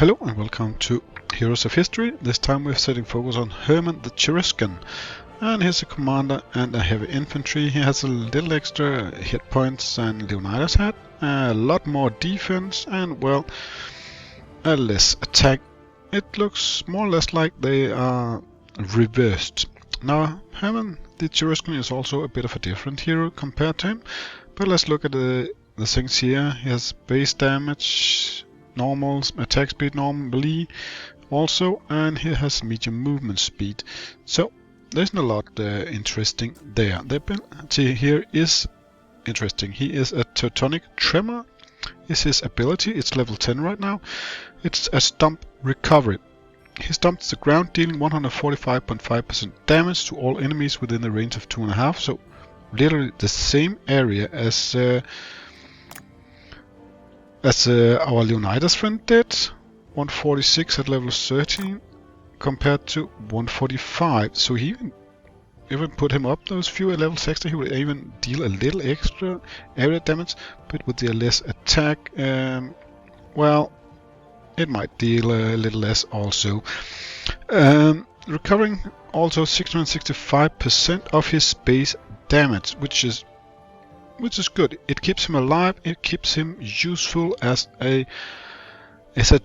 Hello and welcome to Heroes of History. This time we're setting focus on Hermann the Cheruscan. And he's a commander and a heavy infantry. He has a little extra hit points than Leonidas had, a lot more defense and, well, a less attack. It looks more or less like they are reversed. Now, Hermann the Cheruscan is also a bit of a different hero compared to him, but let's look at the things here. He has base damage, normal attack speed normally also, and he has medium movement speed. So there's not a lot interesting there. The ability here is interesting. He is a Teutonic Tremor is his ability. It's level 10 right now. It's a stomp recovery. He stomps the ground, dealing 145.5% damage to all enemies within the range of 2.5. So literally the same area as our Leonidas friend did. 146 at level 13 compared to 145. So he even put him up those few levels extra. He would even deal a little extra area damage, but with the less attack, well, it might deal a little less also. Recovering also 665% of his base damage, which is good. It keeps him alive. It keeps him useful as a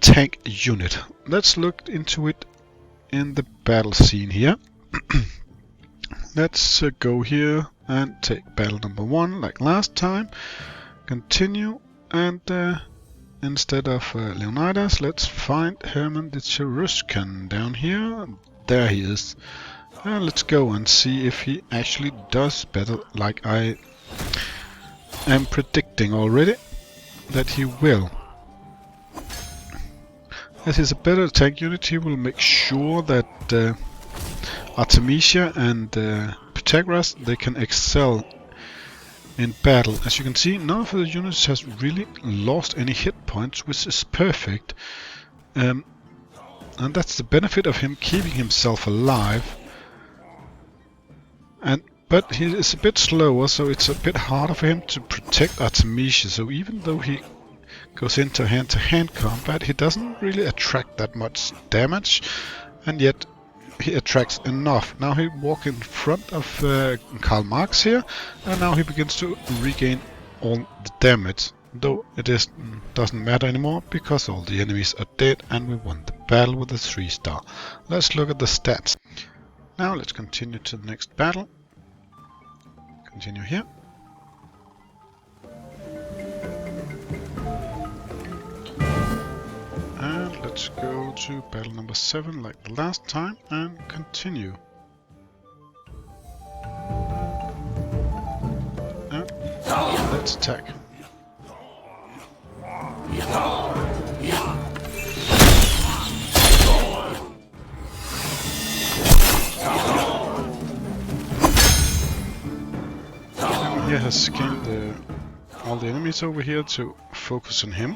tank unit. Let's look into it in the battle scene here. Let's go here and take battle number 1 like last time. Continue, and instead of Leonidas, let's find Hermann the Cheruscan down here. There he is. And let's go and see if he actually does better, like I am predicting already that he will. As he's a better tank unit, he will make sure that Artemisia and Pythagoras, they can excel in battle. As you can see, none of the units has really lost any hit points, which is perfect. And that's the benefit of him keeping himself alive. But he is a bit slower, so it's a bit harder for him to protect Artemisia. So even though he goes into hand-to-hand combat, he doesn't really attract that much damage, and yet he attracts enough. Now he walks in front of Karl Marx here, and now he begins to regain all the damage. Though it doesn't matter anymore, because all the enemies are dead and we won the battle with a 3-star. Let's look at the stats. Now let's continue to the next battle. Continue here. And let's go to battle number 7 like the last time and continue. And let's attack. He has scanned all the enemies over here to focus on him,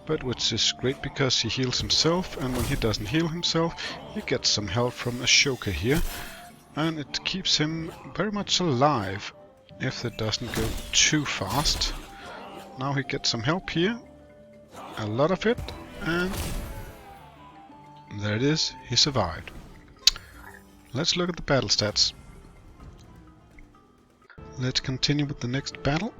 but which is great because he heals himself, and when he doesn't heal himself, he gets some help from Ashoka here, and it keeps him very much alive if it doesn't go too fast. Now he gets some help here, a lot of it, and there it is, he survived. Let's look at the battle stats. Let's continue with the next battle.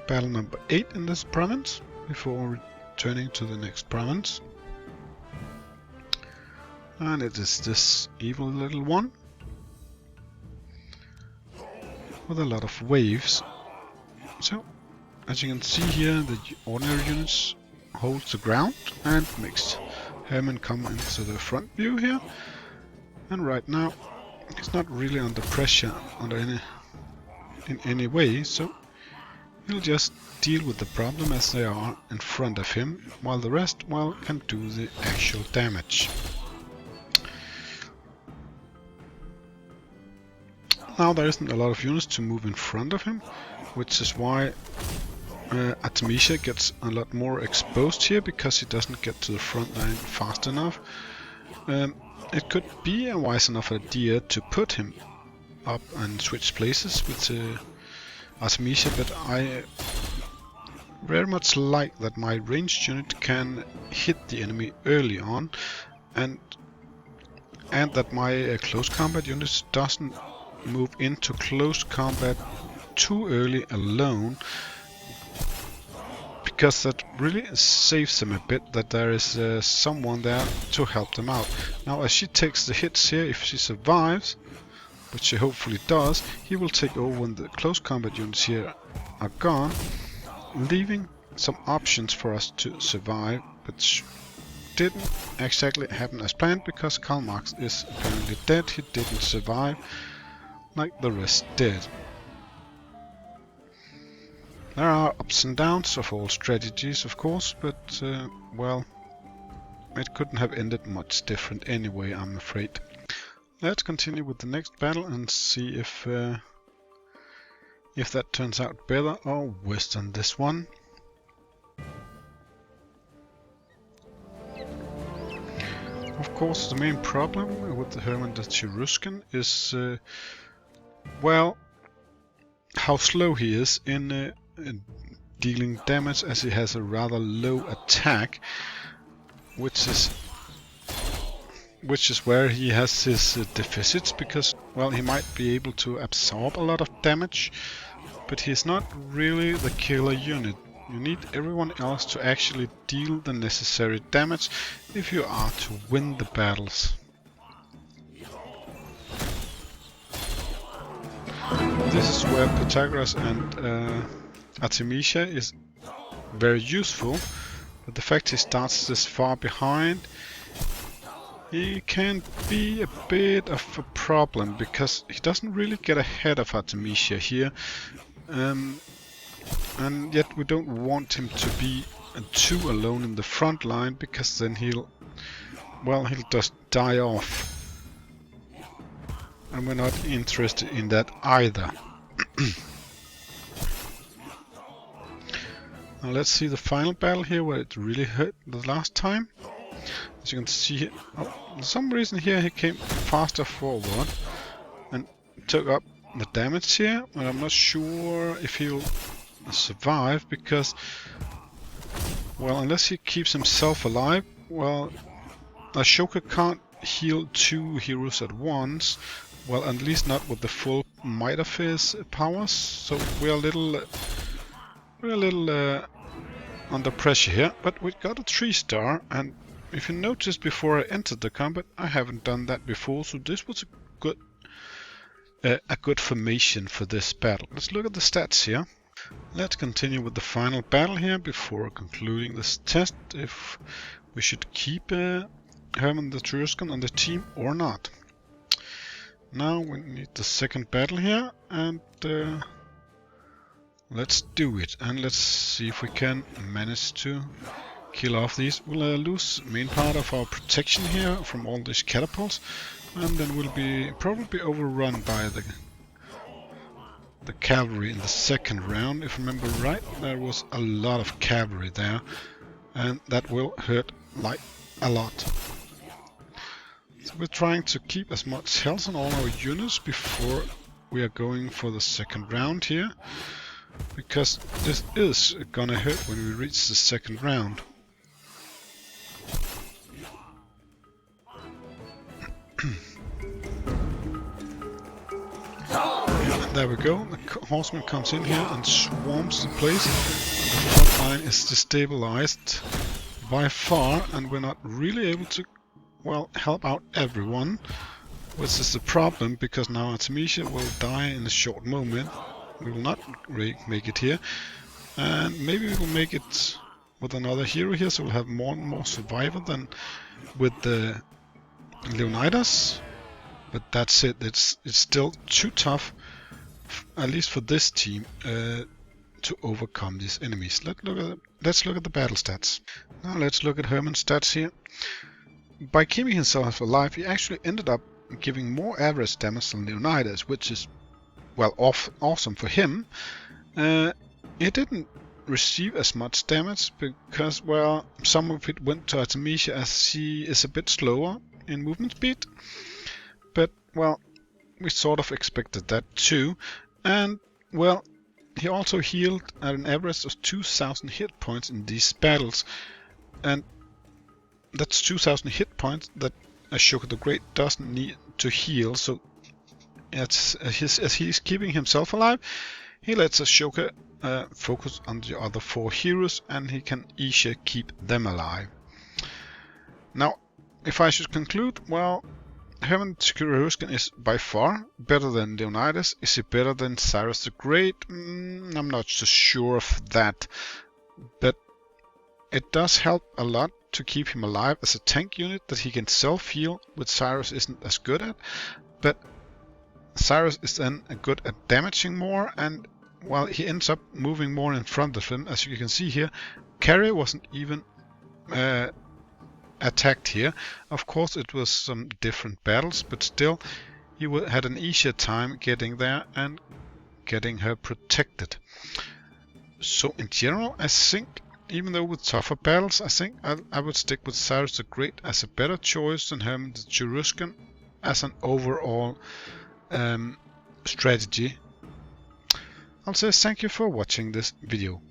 Battle number 8 in this province, before returning to the next province. And it is this evil little one, with a lot of waves. So, as you can see here, the ordinary units hold the ground and makes Hermann come into the front view here. And right now, he's not really under pressure in any way, so he'll just deal with the problem as they are in front of him, while the rest, well, can do the actual damage. Now there isn't a lot of units to move in front of him, which is why Artemisia gets a lot more exposed here, because he doesn't get to the front line fast enough. It could be a wise enough idea to put him up and switch places with Artemisia, but I very much like that my ranged unit can hit the enemy early on, and that my close combat units doesn't move into close combat too early alone, because that really saves them a bit that there is someone there to help them out. Now as she takes the hits here, if she survives, which she hopefully does, he will take over when the close combat units here are gone, leaving some options for us to survive, which didn't exactly happen as planned because Karl Marx is apparently dead. He didn't survive like the rest did. There are ups and downs of all strategies, of course, but well, it couldn't have ended much different anyway, I'm afraid. Let's continue with the next battle and see if that turns out better or worse than this one. Of course, the main problem with the Hermann the Cheruscan is, well, how slow he is in dealing damage, as he has a rather low attack, which is where he has his deficits, because, well, he might be able to absorb a lot of damage, but he's not really the killer unit. You need everyone else to actually deal the necessary damage if you are to win the battles. This is where Pythagoras and Artemisia is very useful, but the fact he starts this far behind, he can be a bit of a problem, because he doesn't really get ahead of Artemisia here, and yet we don't want him to be too alone in the front line, because then he'll just die off, and we're not interested in that either. Now let's see the final battle here, where it really hurt the last time. As you can see here, for some reason here he came faster forward and took up the damage here, and I'm not sure if he'll survive, because, well, unless he keeps himself alive, well, Ashoka can't heal two heroes at once, well, at least not with the full might of his powers, so we're a little under pressure here, but we got a 3-star, and if you noticed before I entered the combat, I haven't done that before, so this was a good formation for this battle. Let's look at the stats here. Let's continue with the final battle here before concluding this test, if we should keep Hermann the Cheruscan on the team or not. Now we need the second battle here, and let's do it, and let's see if we can manage to kill off these. We'll lose main part of our protection here from all these catapults, and then we'll probably be overrun by the cavalry in the second round. If I remember right, there was a lot of cavalry there, and that will hurt like a lot. So we're trying to keep as much health on all our units before we are going for the second round here, because this is gonna hurt when we reach the second round. There we go, the horseman comes in here and swarms the place. The front line is destabilized by far, and we're not really able to, well, help out everyone, which is the problem, because now Artemisia will die in a short moment. We will not make it here, and maybe we will make it with another hero here, so we'll have more and more survivor than with the Leonidas, but that's it. It's still too tough, at least for this team, to overcome these enemies. Let's look at the battle stats. Now let's look at Hermann's stats here. By keeping himself alive, he actually ended up giving more average damage than Leonidas, which is, well, awesome for him. He didn't receive as much damage because, well, some of it went to Artemisia, as she is a bit slower in movement speed. But, well, we sort of expected that too. And, well, he also healed at an average of 2,000 hit points in these battles, and that's 2,000 hit points that Ashoka the Great doesn't need to heal. So as he's keeping himself alive, he lets Ashoka focus on the other 4 heroes, and he can easier keep them alive. Now, if I should conclude, well, Hermann the Cheruscan is by far better than Leonidas. Is he better than Cyrus the Great? I'm not so sure of that, but it does help a lot to keep him alive as a tank unit that he can self-heal, which Cyrus isn't as good at. But Cyrus is then good at damaging more, and while he ends up moving more in front of him, as you can see here, Carrier wasn't even attacked here. Of course it was some different battles, but still he had an easier time getting there and getting her protected. So in general, I think, even though with tougher battles, I think I would stick with Cyrus the Great as a better choice than Hermann the Cheruscan as an overall strategy. I'll say thank you for watching this video.